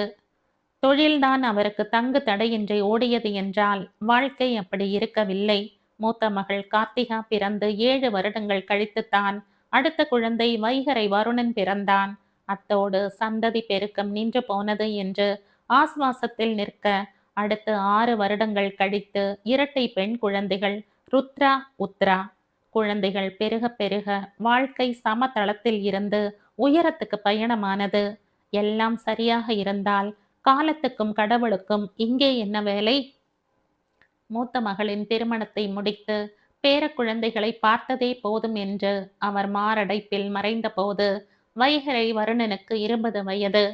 தொழில்தான் அவருக்கு தங்கு தடையின்றி ஓடியது என்றால் வாழ்க்கை அப்படி இருக்கவில்லை. மூத்த மகள் கார்த்திகா பிறந்து 7 வருடங்கள் கழித்துத்தான் அடுத்த குழந்தை வைகரை வருணன் பிறந்தான். அத்தோடு சந்ததி பெருக்கம் நின்று போனது என்று ஆஸ்வாசத்தில் நிற்க அடுத்த 6 வருடங்கள் கழித்து இரட்டை பெண் குழந்தைகள் ருத்ரா உத்ரா. குழந்தைகள் பெருக பெருக வாழ்க்கை சமதளத்தில் இருந்து உயரத்துக்கு பயணமானது. எல்லாம் சரியாக இருந்தால் காலத்துக்கும் கடவுளுக்கும் இங்கே என்ன வேலை? மூத்த மகளின் திருமணத்தை முடித்து பேர குழந்தைகளை பார்த்ததே போதும் என்று அவர் மாரடைப்பில் மறைந்தபோது வைகரை வருணனுக்கு 20 வயது.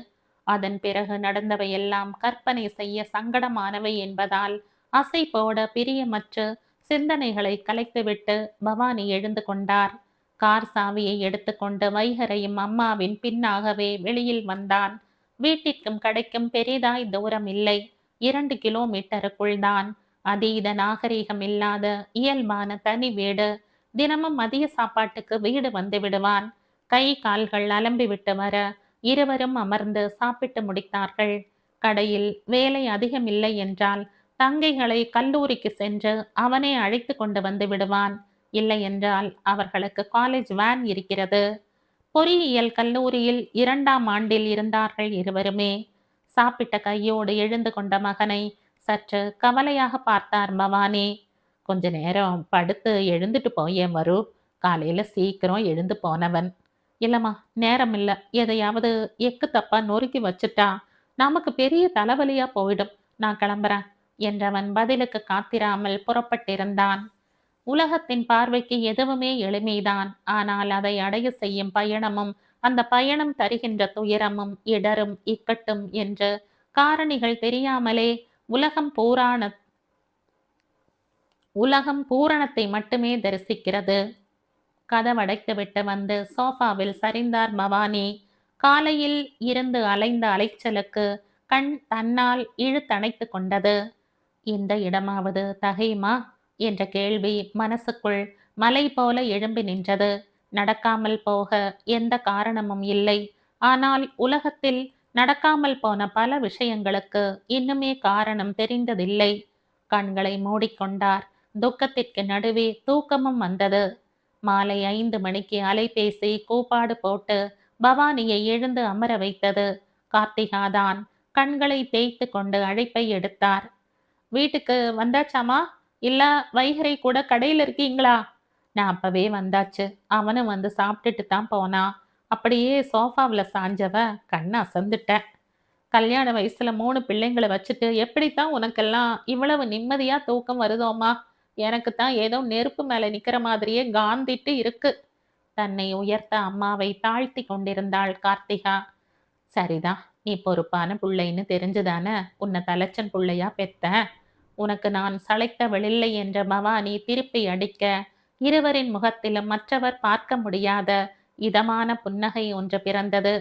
அதன் பிறகு நடந்தவையெல்லாம் கற்பனை செய்ய சங்கடமானவை என்பதால் அசை போட பிரியமற்று சிந்தனைகளை கலைத்துவிட்டு பவானி எழுந்து கொண்டார். கார் சாவியை எடுத்துக்கொண்டு வைகரையும் அம்மாவின் பின்னாகவே வெளியில் வந்தான். வீட்டிற்கும் கடைக்கும் பெரிதாய் தூரம் இல்லை. 2 கிலோமீட்டருக்குள் தான். அதீத நாகரீகம் இல்லாத இயல்பான தனி வீடு. தினமும் மதிய சாப்பாட்டுக்கு வீடு வந்து விடுவான். கை கால்கள் அலம்பிவிட்டு வர இருவரும் அமர்ந்து சாப்பிட்டு முடித்தார்கள். கடையில் வேலை அதிகமில்லை என்றால் தங்கைகளை கல்லூரிக்கு சென்று அவனே அழைத்து கொண்டு வந்து விடுவான். இல்லை என்றால் அவர்களுக்கு காலேஜ் வேன் இருக்கிறது. பொறியியல் கல்லூரியில் 2ஆம் ஆண்டில் இருந்தார்கள் இருவருமே. சாப்பிட்ட கையோடு எழுந்து கொண்ட மகனை சற்று கவலையாக பார்த்தார் பவானி. கொஞ்ச நேரம் படுத்து எழுந்துட்டு போயேன் வரு. காலையில சீக்கிரம் எழுந்து போனவன். இல்லம்மா, நேரம் இல்ல. எதையாவது எக்கு தப்பா நொறுக்கி வச்சுட்டா நமக்கு பெரிய தலைவலியா போயிடும். நான் கிளம்புறேன் என்றவன் பதிலுக்கு காத்திராமல் புறப்பட்டிருந்தான். உலகத்தின் பார்வைக்கு எதுவுமே எளிமைதான். ஆனால் அதை அடைய செய்யும் பயணமும் அந்த பயணம் தருகின்ற துயரமும் இடரும் இக்கட்டும் என்று காரணிகள் தெரியாமலே உலகம் பூரணத்தை மட்டுமே தரிசிக்கிறது. கதவடைத்துவிட்டு வந்து சோஃபாவில் சரிந்தார் பவானி. காலையில் இருந்து அலைந்த அலைச்சலுக்கு கண் தன்னால் இழுத்தணைத்து கொண்டது. இந்த இடமாவது தகையுமா என்ற கேள்வி மனசுக்குள் மலை போல எழும்பி நின்றது. நடக்காமல் போக எந்த காரணமும் இல்லை. ஆனால் உலகத்தில் நடக்காமல் போன பல விஷயங்களுக்கு இன்னுமே காரணம் தெரிந்ததில்லை. கண்களை மூடிக்கொண்டார். துக்கத்திற்கு நடுவே தூக்கமும் வந்தது. மாலை 5 மணிக்கு அலைபேசி கூப்பாடு போட்டு பவானியை எழுந்து அமர வைத்தது கார்த்திகாதான். கண்களை தேய்த்து கொண்டு அழைப்பை எடுத்தார். வீட்டுக்கு வந்தாச்சாமா? இல்ல வைகரை கூட கடையில் இருக்கீங்களா? நான் அப்பவே வந்தாச்சு. அவனும் வந்து சாப்பிட்டுட்டு தான் போனான். அப்படியே சோஃபாவில் சாஞ்சவ கண்ணை அசந்துட்டேன். கல்யாண வயசுல 3 பிள்ளைங்களை வச்சுட்டு எப்படித்தான் உனக்கெல்லாம் இவ்வளவு நிம்மதியா தூக்கம் வருதோமா? எனக்கு தான் ஏதோ நெருப்பு மேல நிக்கிற மாதிரியே காந்திட்டு இருக்கு. தன்னை உயர்த்த அம்மாவை தாழ்த்தி கொண்டிருந்தாள் கார்த்திகா. சரிதான், நீ பொறுப்பான புள்ளைன்னு தெரிஞ்சுதானே உன்னை தலைச்சன் புள்ளையா பெத்தேன். உனக்கு நான் சளைத்தவளில்லை என்ற பவானி திருப்பி அடிக்க இருவரின் முகத்திலும் மற்றவர் பார்க்க முடியாத இதமான புன்னகை ஒன்று பிறந்தது.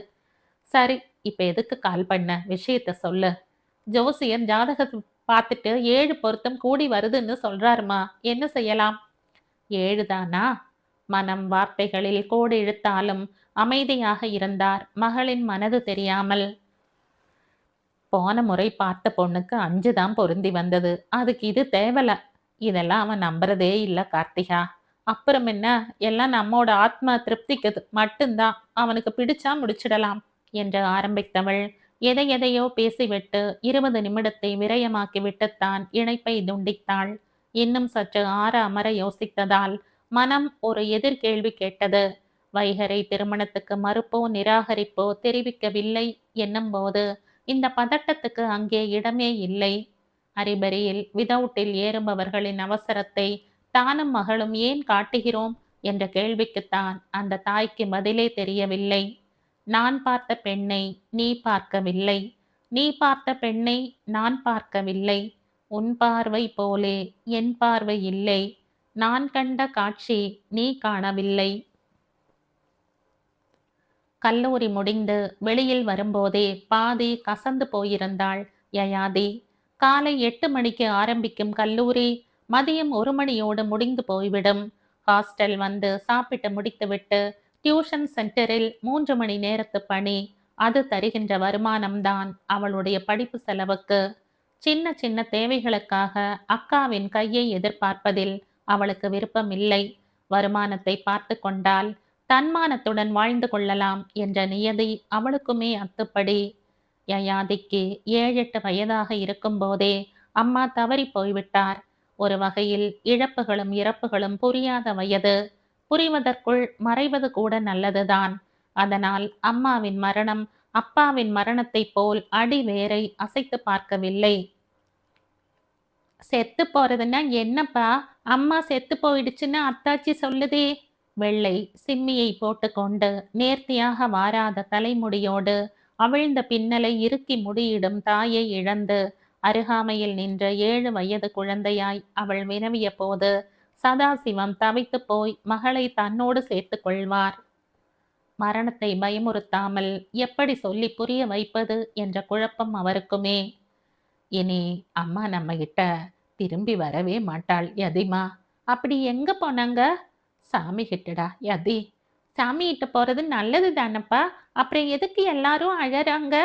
சரி, இப்ப எதுக்கு கால் பண்ண? விஷயத்த சொல்லு. ஜோசியர் ஜாதகத்தை பார்த்துட்டு 7 பொருத்தம் கூடி வருதுன்னு சொல்றாருமா. என்ன செய்யலாம்? 7 தானா? மனம் வார்த்தைகளில் கோடு இழுத்தாலும் அமைதியாக இருந்தார். மகளின் மனது தெரியாமல். போன முறை பார்த்த பொண்ணுக்கு 5 தான் பொருந்தி வந்தது. அதுக்கு இது தேவல. இதெல்லாம் அவன் நம்புறதே இல்ல கார்த்திகா. அப்புறம் என்ன, எல்லாம் நம்மோட ஆத்மா திருப்திக்கு மட்டும்தான். அவனுக்கு பிடிச்சா முடிச்சிடலாம் என்று ஆரம்பித்தவள் எதையோ பேசிவிட்டு 20 நிமிடத்தை விரயமாக்கி விட்டுத்தான் இணைப்பை துண்டித்தாள். இன்னும் சற்று ஆற அமர யோசித்ததால் மனம் ஒரு எதிர்கேள்வி கேட்டது. வைகரை திருமணத்துக்கு மறுப்போ நிராகரிப்போ தெரிவிக்கவில்லை என்னும் போது இந்த பதட்டத்துக்கு அங்கே இடமே இல்லை. அரிபரியில் விதவுட்டில் ஏறுபவர்களின் அவசரத்தை தானும் மகளும் ஏன் காட்டுகிறோம் என்ற கேள்விக்குத்தான் அந்த தாய்க்கு பதிலே தெரியவில்லை. நான் பார்த்த பெண்ணை நீ பார்க்கவில்லை, நீ பார்த்த பெண்ணை நான் பார்க்கவில்லை, உன் பார்வை போலே என் பார்வை இல்லை, நான் கண்ட காட்சி நீ காணவில்லை. கல்லூரி முடிந்து வெளியில் வரும்போதே பாதி கசந்து போயிருந்தாள் யயாதி. காலை 8 மணிக்கு ஆரம்பிக்கும் கல்லூரி மதியம் 1 மணியோடு முடிந்து போய்விடும். ஹாஸ்டல் வந்து சாப்பிட்டு முடித்துவிட்டு டியூஷன் சென்டரில் 3 மணி நேரத்து பணி. அது தருகின்ற வருமானம்தான் அவளுடைய படிப்பு செலவுக்கு. சின்ன சின்ன தேவைகளுக்காக அக்காவின் கையை எதிர்பார்ப்பதில் அவளுக்கு விருப்பமில்லை. வருமானத்தை பார்த்து கொண்டால் தன்மானத்துடன் வாழ்ந்து கொள்ளலாம் என்ற நியதி அவளுக்குமே அத்துப்படி. யயாதிக்கு 7-8 வயதாக இருக்கும்போதே அம்மா தவறி போய்விட்டார். ஒரு வகையில் இழப்புகளும் இறப்புகளும் புரியாத வயது. புரிவதற்குள் மறைவது கூட நல்லதுதான். அதனால் அம்மாவின் மரணம் அப்பாவின் மரணத்தைப் போல் அடி வேரை அசைத்து பார்க்கவில்லை. செத்து போறதுன்னா என்னப்பா, அம்மா செத்து போயிடுச்சுன்னு அத்தாச்சி சொல்லுதே. வெள்ளை சிம்மியை போட்டுக்கொண்டு நேர்த்தியாக வாராத தலைமுடியோடு அவிழ்ந்த பின்னலை இறுக்கி முடியிடும் தாயை இழந்து அருகாமையில் நின்ற 7 வயது குழந்தையாய் அவள் வினவிய போது சதாசிவம் தவித்து போய் மகளை தன்னோடு சேர்த்து கொள்வார். மரணத்தை பயமுறுத்தாமல் எப்படி சொல்லி புரிய வைப்பது என்ற குழப்பம் அவருக்குமே. இனி அம்மா நம்ம கிட்ட திரும்பி வரவே மாட்டாள் யதிமா. அப்படி எங்க போனாங்க? சாமி கிட்டடா யதி. சாமி கிட்ட போறது நல்லது தானப்பா, அப்புறம் எதுக்கு எல்லாரும் அழறாங்க?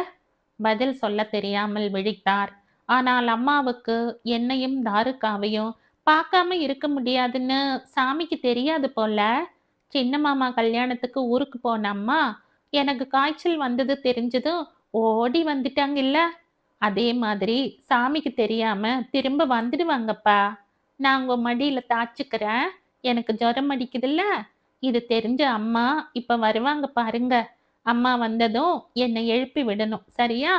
பதில் சொல்ல தெரியாமல் விழித்தார். ஆனால் அம்மாவுக்கு என்னையும் தாருக்காவையும் பார்க்காம இருக்க முடியாதுன்னு சாமிக்கு தெரியாது போல. சின்ன மாமா கல்யாணத்துக்கு ஊருக்கு போன அம்மா எனக்கு காய்ச்சல் வந்தது தெரிஞ்சதும் ஓடி வந்துட்டாங்கல்ல. அதே மாதிரி சாமிக்கு தெரியாம திரும்ப வந்துடுவாங்கப்பா. நான் உங்க மடியில தாச்சுக்கிறேன். எனக்கு ஜுரம் அடிக்குதுல்ல. இது தெரிஞ்ச அம்மா இப்ப வருவாங்க பாருங்க. அம்மா வந்ததும் என்னை எழுப்பி விடணும், சரியா?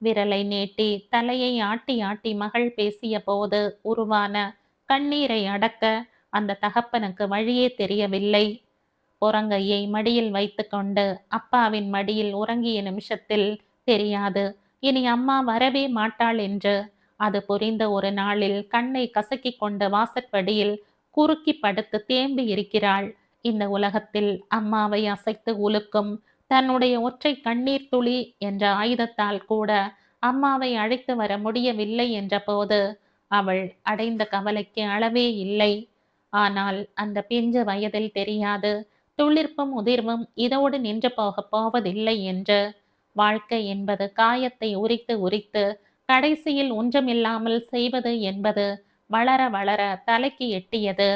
விரலை நீட்டி தலையை ஆட்டி ஆட்டி மகள் பேசிய போது உருவான கண்ணீரை அடக்க அந்த தகப்பனுக்கு வழியே தெரியவில்லை. புறங்கையை மடியில் வைத்துக்கொண்டு அப்பாவின் மடியில் உறங்கிய நிமிஷத்தில் தெரியாது இனி அம்மா வரவே மாட்டாள் என்று. அது புரிந்த ஒரு நாளில் கண்ணை கசக்கிக் கொண்ட வாசற்படியில் குறுக்கி படுத்து தேம்பி இருக்கிறாள். இந்த உலகத்தில் அம்மாவை அசைத்து உலுக்கும் தன்னுடைய ஒற்றை கண்ணீர் துளி என்ற ஆயுதத்தால் கூட அம்மாவை அழைத்து வர முடியவில்லை என்ற போது அவள் அடைந்த கவலைக்கு அளவே இல்லை. ஆனால் அந்த பிஞ்சு வயதில் தெரியாது துளிர்ப்பும் உதிர்வும் இதோடு நின்று போகப் போவதில்லை என்று. வாழ்க்கை என்பது காயத்தை உரித்து உரித்து கடைசியில் ஒன்றுமில்லாமல் செய்வது என்பது வளர வளர தலைக்கு எட்டியது.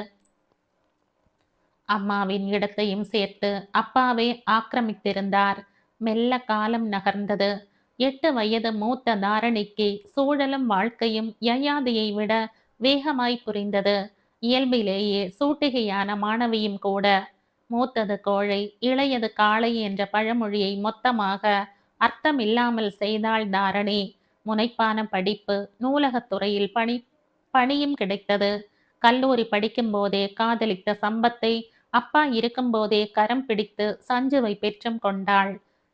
அம்மாவின் இடத்தையும் சேர்த்து அப்பாவே ஆக்கிரமித்திருந்தார். மெல்ல காலம் நகர்ந்தது. 8 வயது மூத்த தாரணிக்கு சூழலும் வாழ்க்கையும் யயாதியை விட வேகமாய் புரிந்தது. இயல்பிலேயே சூட்டிகையான மாணவியும் கூட. மூத்தது கோழை, இளையது காளை என்ற பழமொழியை மொத்தமாக அர்த்தமில்லாமல் செய்தாள் தாரணி. முனைப்பான படிப்பு, நூலகத்துறையில் பணியும் கிடைத்தது. கல்லூரி படிக்கும் போதே காதலித்த சம்பத்தை அப்பா இருக்கும்போதே கரம் பிடித்து சஞ்சுவை பெற்றும் கொண்டாள்.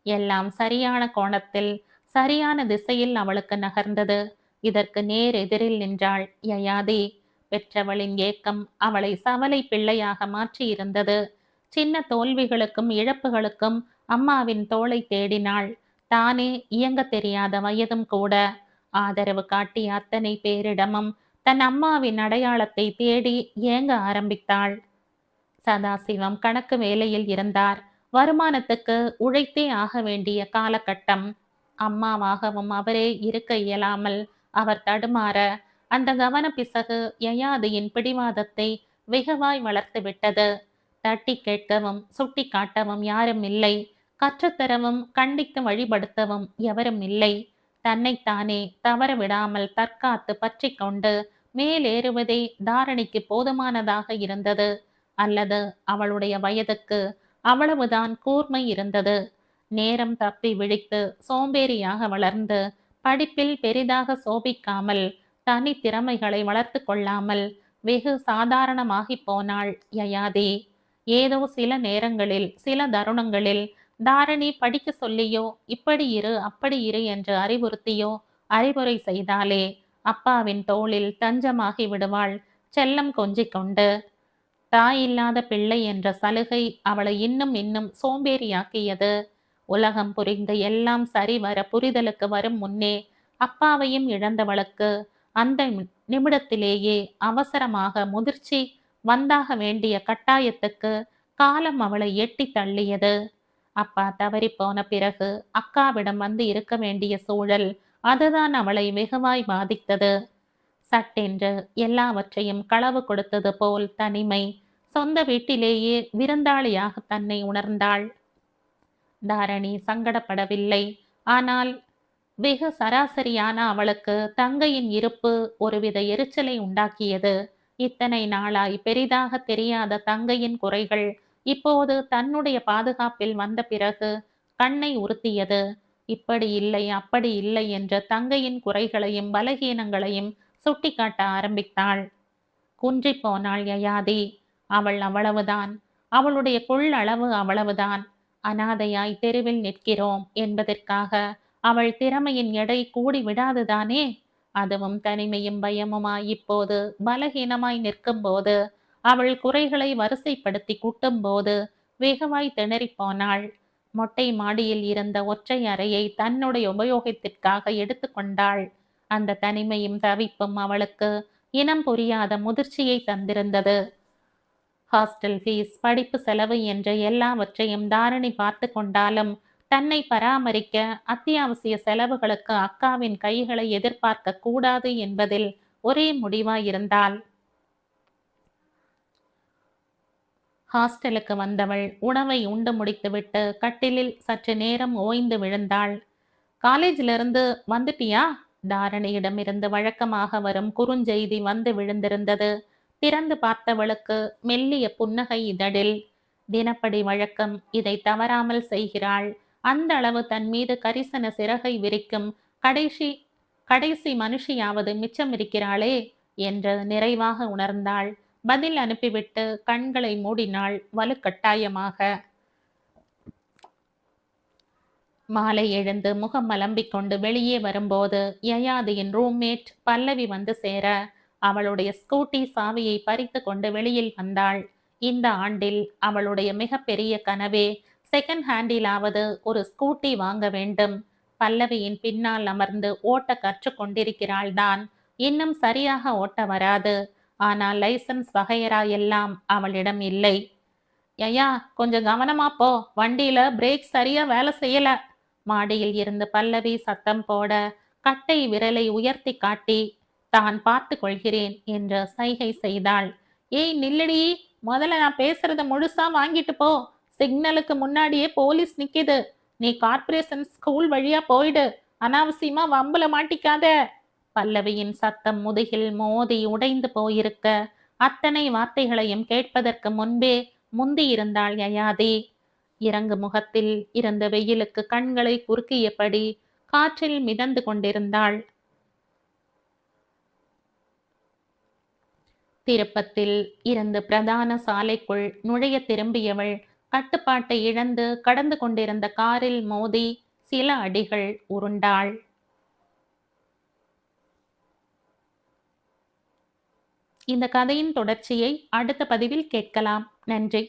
எல்லாம் சரியான கோணத்தில் சரியான திசையில் அவளுக்கு நகர்ந்தது. இதற்கு நேர் எதிரில் நின்றாள் யயாதி. பெற்றவளின் ஏக்கம் அவளை சவலை பிள்ளையாக மாற்றியிருந்தது. சின்ன தோல்விகளுக்கும் இழப்புகளுக்கும் அம்மாவின் தோளை தேடினாள். தானே இயங்க தெரியாத வயதும் கூட. ஆதரவு காட்டிய அத்தனை பேரிடமும் தன் அம்மாவின் அடையாளத்தை தேடி ஏங்க ஆரம்பித்தாள். சதாசிவம் கணக்கு வேலையில் இருந்தார். வருமானத்துக்கு உழைத்தே ஆக வேண்டிய காலகட்டம். அம்மாவாகவும் அவரே இருக்க இயலாமல் அவர் தடுமாற அந்த கவனப்பிசகு யயாதியின் பிடிவாதத்தை வெகுவாய் வளர்த்து விட்டது. தட்டி கேட்கவும் சுட்டி காட்டவும் யாரும் இல்லை. கற்றுத்தரவும் கண்டித்து வழிபடுத்தவும் எவரும் இல்லை. தன்னைத்தானே தவற விடாமல் தற்காத்து பற்றி கொண்டு மேலேறுவதே தாரணிக்கு போதுமானதாக இருந்தது. அல்லது அவளுடைய வயதுக்கு அவ்வளவுதான் கூர்மை இருந்தது. நேரம் தப்பி விழித்து சோம்பேறியாக வளர்ந்து படிப்பில் பெரிதாக சோபிக்காமல் தனி திறமைகளை வளர்த்து கொள்ளாமல் வெகு சாதாரணமாகிப் போனாள் யயாதி. ஏதோ சில நேரங்களில் சில தருணங்களில் தாரணி படிக்க சொல்லியோ இப்படி இரு அப்படி இரு என்று அறிவுறுத்தியோ அறிவுரை செய்தாலே அப்பாவின் தோளில் தஞ்சமாகி விடுவாள் செல்லம் கொஞ்சிக் கொண்டு. தாயில்லாத பிள்ளை என்ற சலுகை அவளை இன்னும் இன்னும் சோம்பேறியாக்கியது. உலகம் புரிந்து எல்லாம் சரிவர புரிதலுக்கு வரும் முன்னே அப்பாவையும் இழந்தவளுக்கு அந்த நிமிடத்திலேயே அவசரமாக முதிர்ச்சி வந்தாக வேண்டிய கட்டாயத்துக்கு காலம் அவளை எட்டி தள்ளியது. அப்பா தவறிப்போன பிறகு அக்காவிடம் வந்து இருக்க வேண்டிய சூழல் அதுதான் அவளை வெகுவாய் பாதித்தது. சட்டென்று எல்லாவற்றையும் களவு கொடுத்தது போல் தனிமை. சொந்த வீட்டிலேயே விருந்தாளியாக தன்னை உணர்ந்தாள். தாரணி சங்கடப்படவில்லை. ஆனால் வெகு சராசரியான அவளுக்கு தங்கையின் இருப்பு ஒருவித எரிச்சலை உண்டாக்கியது. இத்தனை நாளாய் பெரிதாக தெரியாத தங்கையின் குறைகள் இப்போது தன்னுடைய பாதுகாப்பில் வந்த பிறகு கண்ணை உறுத்தியது. இப்படி இல்லை அப்படி இல்லை என்ற தங்கையின் குறைகளையும் பலகீனங்களையும் சுட்டிக்காட்ட ஆரம்பித்தாள். குன்றி போனாள் யயாதி. அவள் அவ்வளவுதான். அவளுடைய கொள்ளளவு அவ்வளவுதான். அனாதையாய் தெருவில் நிற்கிறோம் என்பதற்காக அவள் திறமையின் எடை கூடி விடாதுதானே. அதுவும் தனிமையும் பயமுமாய் இப்போது பலகீனமாய் நிற்கும்போது அவள் குறைகளை வரிசைப்படுத்தி கூட்டும்போது வெகுவாய் திணறிப்போனாள். மொட்டை மாடியில் இருந்த ஒற்றை அறையை தன்னுடைய உபயோகத்திற்காக எடுத்துக்கொண்டாள். அந்த தனிமையும் தவிப்பும் அவளுக்கு இனம் புரியாத முதிர்ச்சியை தந்திருந்தது. ஹாஸ்டல் ஃபீஸ் படிப்பு செலவு என்ற எல்லாவற்றையும் தாரணி பார்த்து கொண்டாலும் தன்னை பராமரிக்க அத்தியாவசிய செலவுகளுக்கு அக்காவின் கைகளை எதிர்பார்க்க கூடாது என்பதில் ஒரே முடிவாயிருந்தாள். ஹாஸ்டலுக்கு வந்தவள் உணவை உண்டு முடித்துவிட்டு கட்டிலில் சற்று நேரம் ஓய்ந்து விழுந்தாள். காலேஜிலிருந்து வந்துட்டியா? தாரணியிடமிருந்து வழக்கமாக வரும் குறுஞ்செய்தி வந்து விழுந்திருந்தது. திறந்து பார்த்தவளுக்கு மெல்லிய புன்னகை இதழில். தினப்படி வழக்கம் இதை தவறாமல் செய்கிறாள். அந்த அளவு தன் மீது கரிசன சிறகை விரிக்கும் கடைசி கடைசி மனுஷியாவது மிச்சம் இருக்கிறாளே என்று நிறைவாக உணர்ந்தாள். பதில் அனுப்பிவிட்டு கண்களை மூடினாள் வலுக்கட்டாயமாக. மாலை எழுந்து முகம் மலம்பிக் கொண்டு வெளியே வரும்போது யயாதியின் ரூம்மேட் பல்லவி வந்து சேர அவளுடைய ஸ்கூட்டி சாவியை பறித்து கொண்டு வெளியில் வந்தாள். இந்த ஆண்டில் அவளுடைய மிகப்பெரிய கனவே செகண்ட் ஹேண்டிலாவது ஒரு ஸ்கூட்டி வாங்க வேண்டும். பல்லவியின் பின்னால் அமர்ந்து ஓட்ட கற்று கொண்டிருக்கிறாள் தான். இன்னும் சரியாக ஓட்ட வராது. ஆனால் லைசன்ஸ் வகையரா எல்லாம் அவளிடம் இல்லை. யயா கொஞ்சம் கவனமா போ, வண்டியில பிரேக் சரியா வேலை செய்யல. மாடியில் இருந்து பல்லவி சத்தம் போட கட்டை விரலை உயர்த்தி காட்டி தான் பார்த்து கொள்கிறேன் என்று சைகை செய்தாள். ஏய் நில்லடி, முதல்ல நான் பேசுறத முழுசா வாங்கிட்டு போ. சிக்னலுக்கு முன்னாடியே போலீஸ் நிக்குது. நீ கார்ப்பரேஷன் ஸ்கூல் வழியா போயிடு. அனாவசியமா வம்புல மாட்டிக்காத. பல்லவியின் சத்தம் முதுகில் மோதி உடைந்து போயிருக்க அத்தனை வார்த்தைகளையும் கேட்பதற்கு முன்பே முந்தி இருந்தாள் யயாதி. இறங்கு முகத்தில் இருந்த வெயிலுக்கு கண்களை குறுக்கியபடி காற்றில் மிதந்து கொண்டிருந்தாள். திருப்பத்தில் இருந்து பிரதான சாலைக்குள் நுழைய திரும்பியவள் கட்டுப்பாட்டை இழந்து கடந்து கொண்டிருந்த காரில் மோதி சில அடிகள் உருண்டாள். இந்த கதையின் தொடர்ச்சியை அடுத்த பதிவில் கேட்கலாம். நன்றி.